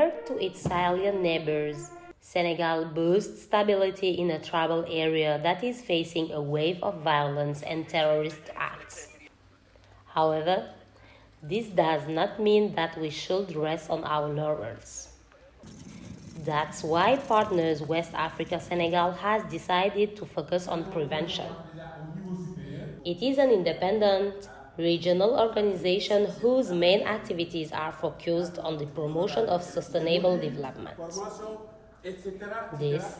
compared to its Sahelian neighbors, Senegal boasts stability in a tribal area that is facing a wave of violence and terrorist acts. However, this does not mean that we should rest on our laurels. That's why Partners West Africa Senegal has decided to focus on prevention. It is an independent, regional organization whose main activities are focused on the promotion of sustainable development. This,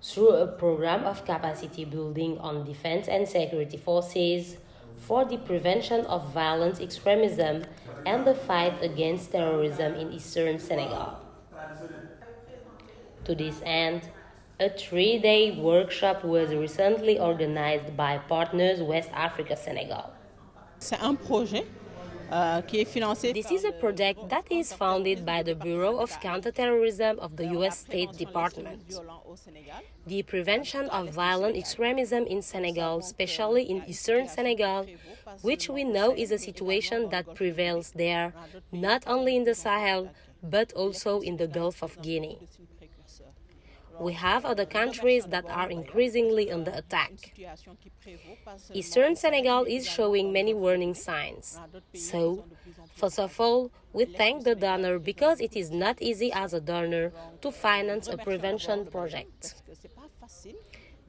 through a program of capacity building on defense and security forces for the prevention of violent extremism and the fight against terrorism in eastern Senegal. To this end, a 3-day workshop was recently organized by Partners West Africa Senegal. This is a project that is funded by the Bureau of Counterterrorism of the U.S. State Department. The prevention of violent extremism in Senegal, especially in eastern Senegal, which we know is a situation that prevails there, not only in the Sahel, but also in the Gulf of Guinea. We have other countries that are increasingly under attack. Eastern Senegal is showing many warning signs. So, first of all, we thank the donor because it is not easy as a donor to finance a prevention project.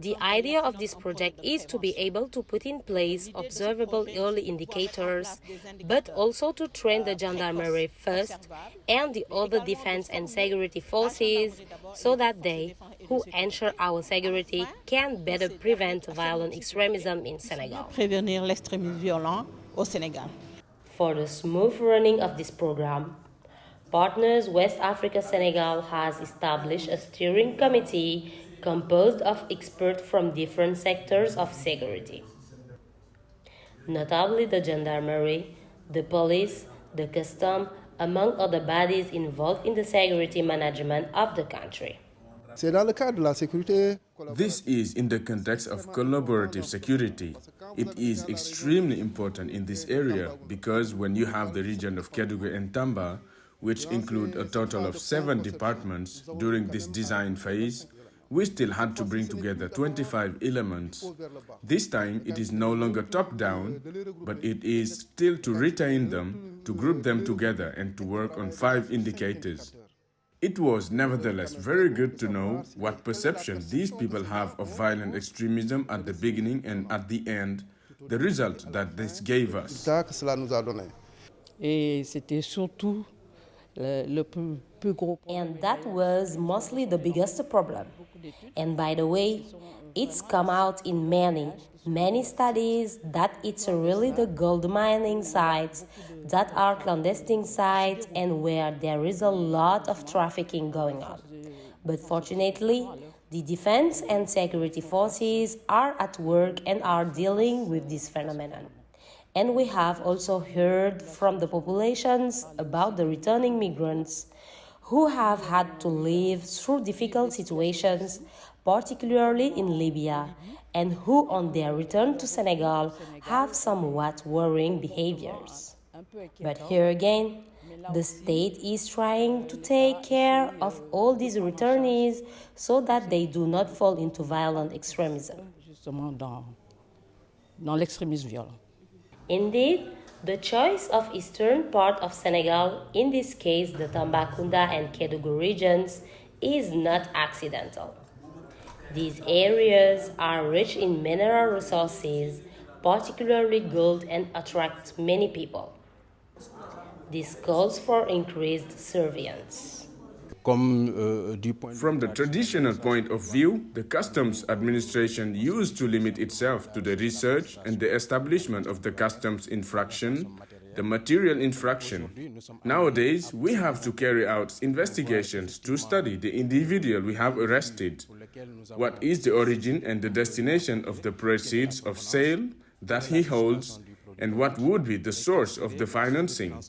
The idea of this project is to be able to put in place observable early indicators, but also to train the gendarmerie first and the other defense and security forces so that they, who ensure our security, can better prevent violent extremism in Senegal. For the smooth running of this program, Partners West Africa Senegal has established a steering committee composed of experts from different sectors of security, notably the gendarmerie, the police, the custom, among other bodies involved in the security management of the country. This is in the context of collaborative security. It is extremely important in this area because when you have the region of Kédougou and Tamba, which include a total of 7 departments during this design phase, we still had to bring together 25 elements. This time, it is no longer top-down, but it is still to retain them, to group them together, and to work on 5 indicators. It was nevertheless very good to know what perception these people have of violent extremism at the beginning and at the end, the result that this gave us. And that was mostly the biggest problem. And by the way, it's come out in many studies that it's really the gold mining sites that are clandestine sites and where there is a lot of trafficking going on. But fortunately, the defense and security forces are at work and are dealing with this phenomenon. And we have also heard from the populations about the returning migrants who have had to live through difficult situations, particularly in Libya, and who on their return to Senegal have somewhat worrying behaviors. But here again, the state is trying to take care of all these returnees so that they do not fall into violent extremism. Indeed, the choice of eastern part of Senegal, in this case the Tambacounda and Kédougou regions, is not accidental. These areas are rich in mineral resources, particularly gold, and attract many people. This calls for increased surveillance. From the traditional point of view, the customs administration used to limit itself to the research and the establishment of the customs infraction, the material infraction. Nowadays, we have to carry out investigations to study the individual we have arrested. What is the origin and the destination of the proceeds of sale that he holds, and what would be the source of the financing?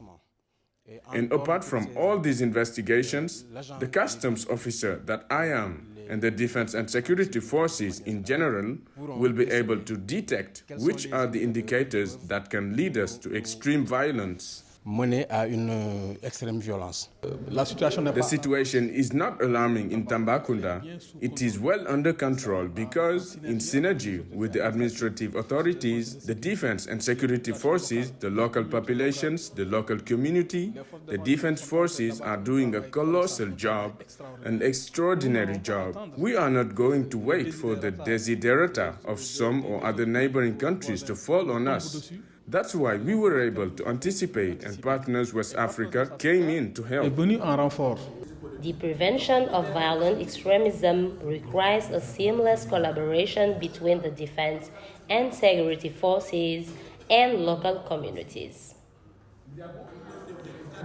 And apart from all these investigations, the customs officer that I am and the defense and security forces in general will be able to detect which are the indicators that can lead us to extreme violence. mené à une extrême violence. The situation is not alarming in Tambacounda. It is well under control because, in synergy with the administrative authorities, the defense and security forces, the local populations, the local community, the defense forces are doing a colossal job, an extraordinary job. We are not going to wait for the desiderata of some or other neighboring countries to fall on us. That's why we were able to anticipate and partners West Africa came in to help. The prevention of violent extremism requires a seamless collaboration between the defense and security forces and local communities.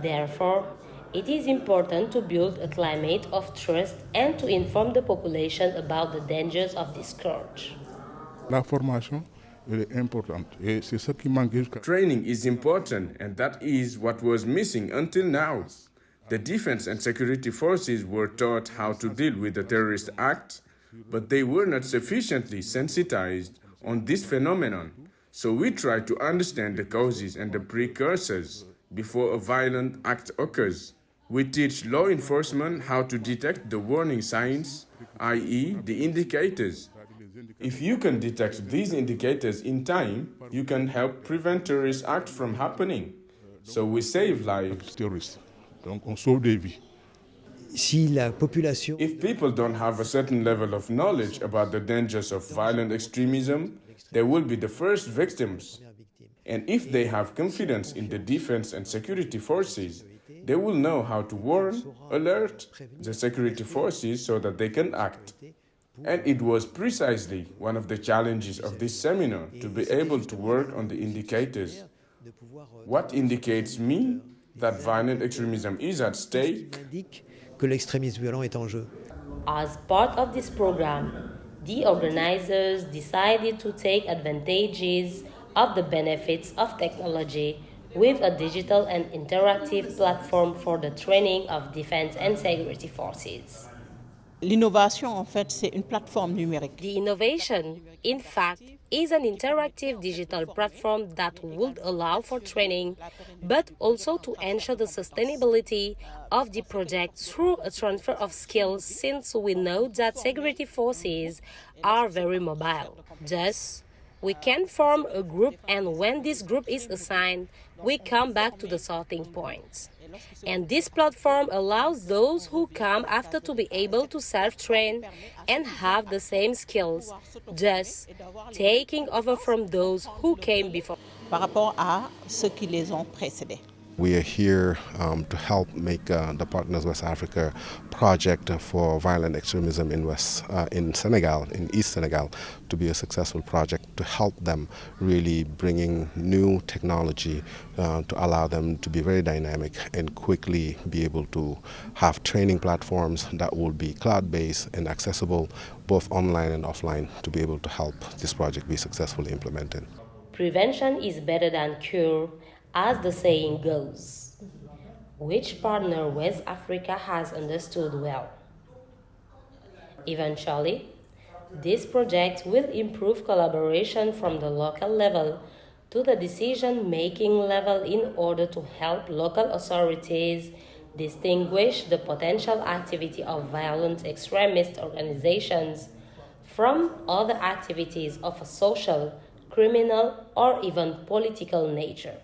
Therefore, it is important to build a climate of trust and to inform the population about the dangers of this scourge. La formation est importante et c'est ce qui manque jusqu'à... Training is important, and that is what was missing until now. The defense and security forces were taught how to deal with the terrorist act, but they were not sufficiently sensitized on this phenomenon. So we try to understand the causes and the precursors before a violent act occurs. We teach law enforcement how to detect the warning signs, i.e., the indicators. If you can detect these indicators in time, you can help prevent terrorist acts from happening. So we save lives. Donc on sauve des vies. If people don't have a certain level of knowledge about the dangers of violent extremism, they will be the first victims. And if they have confidence in the defense and security forces, they will know how to warn, alert the security forces so that they can act. And it was precisely one of the challenges of this seminar to be able to work on the indicators. What indicates me that violent extremism is at stake? As part of this program, the organizers decided to take advantages of the benefits of technology with a digital and interactive platform for the training of defense and security forces. L'innovation, en fait, c'est une plateforme numérique. The innovation, in fact, is an interactive digital platform that would allow for training, but also to ensure the sustainability of the project through a transfer of skills, since we know that security forces are very mobile. Thus, we can form a group, and when this group is assigned, we come back to the starting point. And this platform allows those who come after to be able to self-train and have the same skills, thus taking over from those who came before. Par rapport à ceux qui les ont précédés. We are here to help make the Partners West Africa project for violent extremism in Senegal, in East Senegal, to be a successful project, to help them really bringing new technology to allow them to be very dynamic and quickly be able to have training platforms that will be cloud-based and accessible both online and offline to be able to help this project be successfully implemented. Prevention is better than cure, as the saying goes, which partner West Africa has understood well. Eventually, this project will improve collaboration from the local level to the decision-making level in order to help local authorities distinguish the potential activity of violent extremist organizations from other activities of a social, criminal, or even political nature.